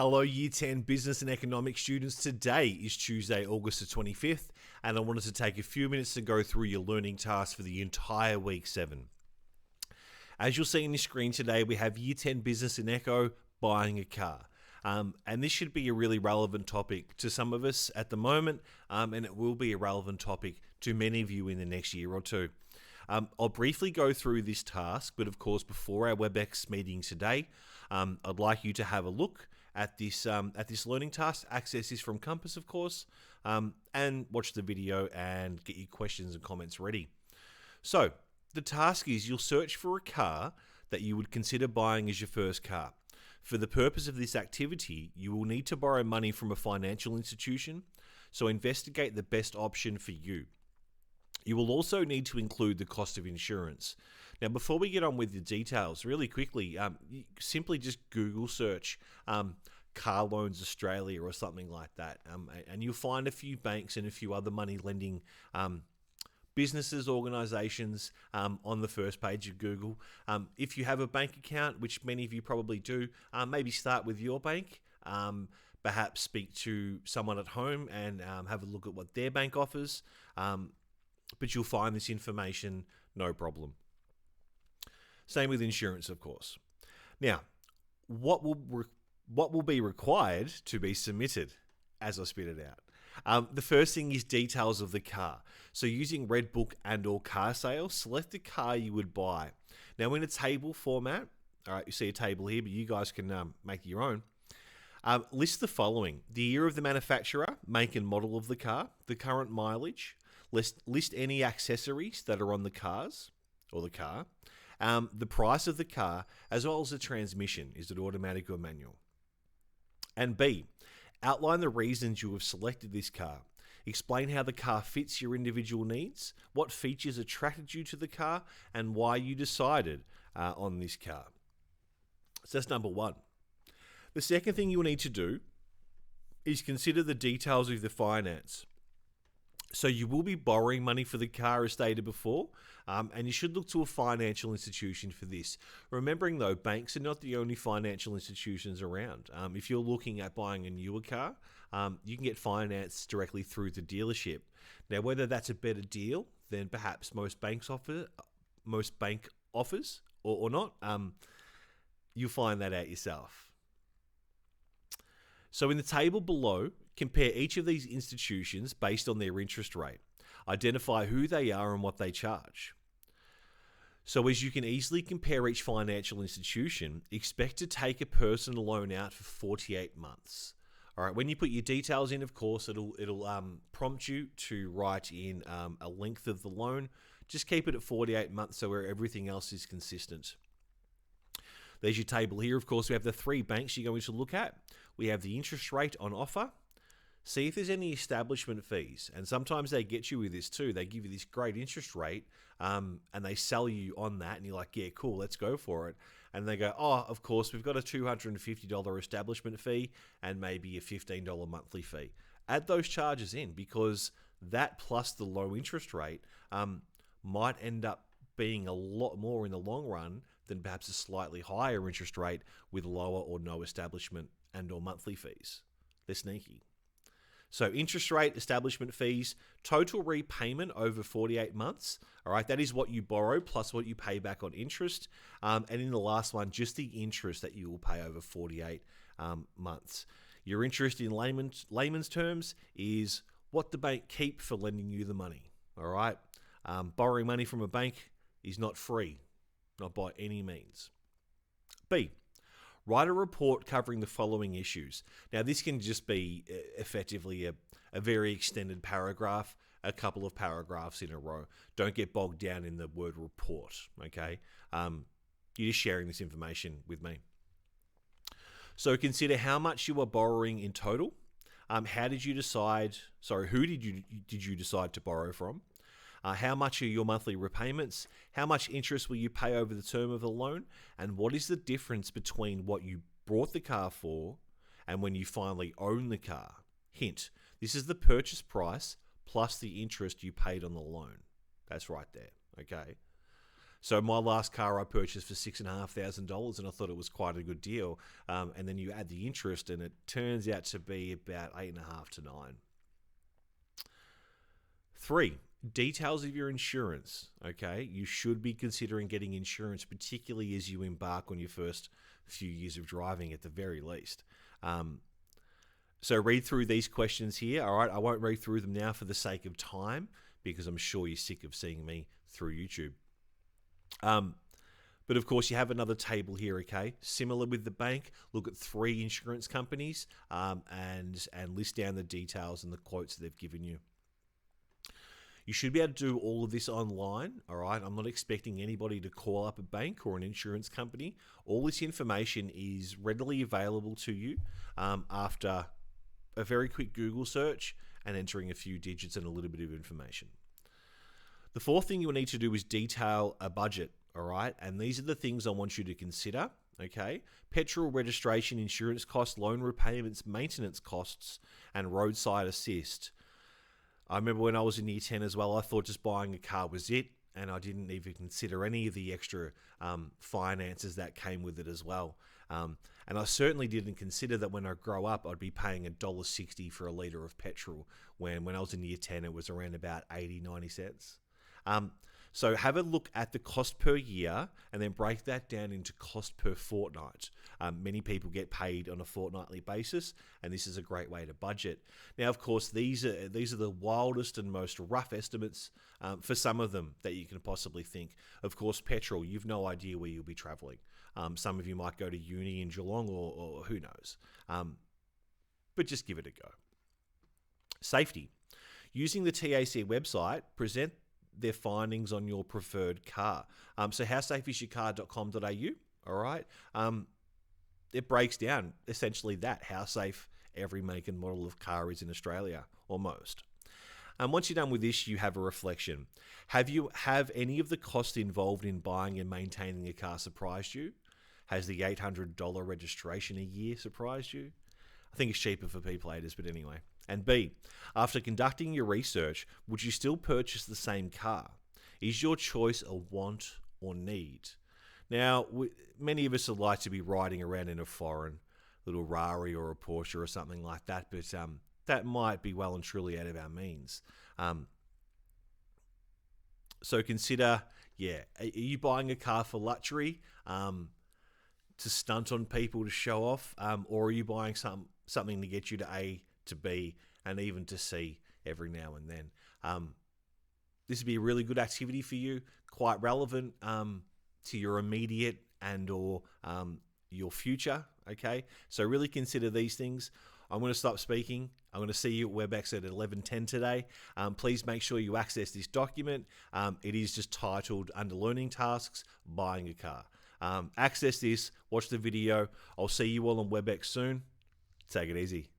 Hello, Year 10 Business and Economics students. Today is Tuesday, August the 25th, and I wanted to take a few minutes to go through your learning tasks for the entire week 7. As you'll see on your screen today, we have Year 10 Business and Eco, buying a car. And this should be a really relevant topic to some of us at the moment, and it will be a relevant topic to many of you in the next year or two. I'll briefly go through this task, but of course, before our WebEx meeting today, I'd like you to have a look at this learning task. Access is from Compass, of course, and watch the video and get your questions and comments ready. So the task is you'll search for a car that you would consider buying as your first car. For the purpose of this activity, you will need to borrow money from a financial institution, so investigate the best option for you. You will also need to include the cost of insurance. Now, before we get on with the details, really quickly, simply just Google search Car Loans Australia or something like that, and you'll find a few banks and a few other money lending businesses, organizations on the first page of Google. If you have a bank account, which many of you probably do, maybe start with your bank. Perhaps speak to someone at home and have a look at what their bank offers. But you'll find this information no problem. Same with insurance, of course. Now, what will be required to be submitted as I spit it out? The first thing is details of the car. So using Redbook and or car sales, select the car you would buy. Now in a table format, all right, you see a table here, but you guys can make your own. List the following: the year of the manufacturer, make and model of the car, the current mileage, list any accessories that are on the cars or the car, the price of the car, as well as the transmission. Is it automatic or manual? And B, outline the reasons you have selected this car. Explain how the car fits your individual needs, what features attracted you to the car, and why you decided on this car. So that's number one. The second thing you'll need to do is consider the details of the finance. So you will be borrowing money for the car as stated before, and you should look to a financial institution for this. Remembering though, banks are not the only financial institutions around. If you're looking at buying a newer car, you can get finance directly through the dealership. Now, whether that's a better deal than perhaps most bank offers or not, you'll find that out yourself. So in the table below, compare each of these institutions based on their interest rate. Identify who they are and what they charge. So as you can easily compare each financial institution, expect to take a personal loan out for 48 months. All right, when you put your details in, of course, it'll prompt you to write in a length of the loan. Just keep it at 48 months so where everything else is consistent. There's your table here. Of course, we have the 3 banks you're going to look at. We have the interest rate on offer. See if there's any establishment fees. And sometimes they get you with this too. They give you this great interest rate and they sell you on that. And you're like, yeah, cool, let's go for it. And they go, oh, of course, we've got a $250 establishment fee and maybe a $15 monthly fee. Add those charges in because that plus the low interest rate might end up being a lot more in the long run than perhaps a slightly higher interest rate with lower or no establishment and or monthly fees. They're sneaky. So interest rate, establishment fees, total repayment over 48 months. All right, that is what you borrow plus what you pay back on interest. And in the last one, just the interest that you will pay over 48 months. Your interest in layman's terms is what the bank keep for lending you the money. All right, borrowing money from a bank is not free, not by any means. B, write a report covering the following issues. Now, this can just be effectively a very extended paragraph, a couple of paragraphs in a row. Don't get bogged down in the word report, okay? You're just sharing this information with me. So consider how much you are borrowing in total. Who did you decide to borrow from? How much are your monthly repayments? How much interest will you pay over the term of the loan? And what is the difference between what you bought the car for and when you finally own the car? Hint, this is the purchase price plus the interest you paid on the loan. That's right there, okay? So my last car I purchased for $6,500, and I thought it was quite a good deal. And then you add the interest, and it turns out to be about 8.5 to 9. 3, details of your insurance. Okay, you should be considering getting insurance, particularly as you embark on your first few years of driving, at the very least. So read through these questions here. All right, I won't read through them now for the sake of time, because I'm sure you're sick of seeing me through YouTube. But of course, you have another table here, okay? Similar with the bank, look at 3 insurance companies and list down the details and the quotes that they've given you. You should be able to do all of this online, all right? I'm not expecting anybody to call up a bank or an insurance company. All this information is readily available to you after a very quick Google search and entering a few digits and a little bit of information. The 4th thing you'll need to do is detail a budget, all right? And these are the things I want you to consider, okay? Petrol, registration, insurance costs, loan repayments, maintenance costs, and roadside assist. I remember when I was in year 10 as well, I thought just buying a car was it, and I didn't even consider any of the extra finances that came with it as well. And I certainly didn't consider that when I grow up, I'd be paying $1.60 for a litre of petrol, when I was in year 10, it was around about 80-90 cents. So have a look at the cost per year and then break that down into cost per fortnight. Many people get paid on a fortnightly basis, and this is a great way to budget. Now, of course, these are the wildest and most rough estimates for some of them that you can possibly think. Of course, petrol, you've no idea where you'll be traveling. Some of you might go to uni in Geelong or who knows. But just give it a go. Safety. Using the TAC website, present their findings on your preferred car. So howsafeisyourcar.com.au, all right? It breaks down essentially that, how safe every make and model of car is in Australia, or most. Once you're done with this, you have a reflection. Have any of the costs involved in buying and maintaining a car surprised you? Has the $800 registration a year surprised you? I think it's cheaper for P-platers, but anyway. And B, after conducting your research, would you still purchase the same car? Is your choice a want or need? Now, many of us would like to be riding around in a foreign little Rari or a Porsche or something like that, but that might be well and truly out of our means. So consider, are you buying a car for luxury, to stunt on people to show off, or are you buying something to get you to A to B and even to C every now and then? This would be a really good activity for you, quite relevant to your immediate and or your future, okay? So really consider these things. I'm going to stop speaking. I'm going to see you at WebEx at 11:10 today. Please make sure you access this document. It is just titled, under Learning Tasks, Buying a Car. Access this, watch the video. I'll see you all on WebEx soon. Take it easy.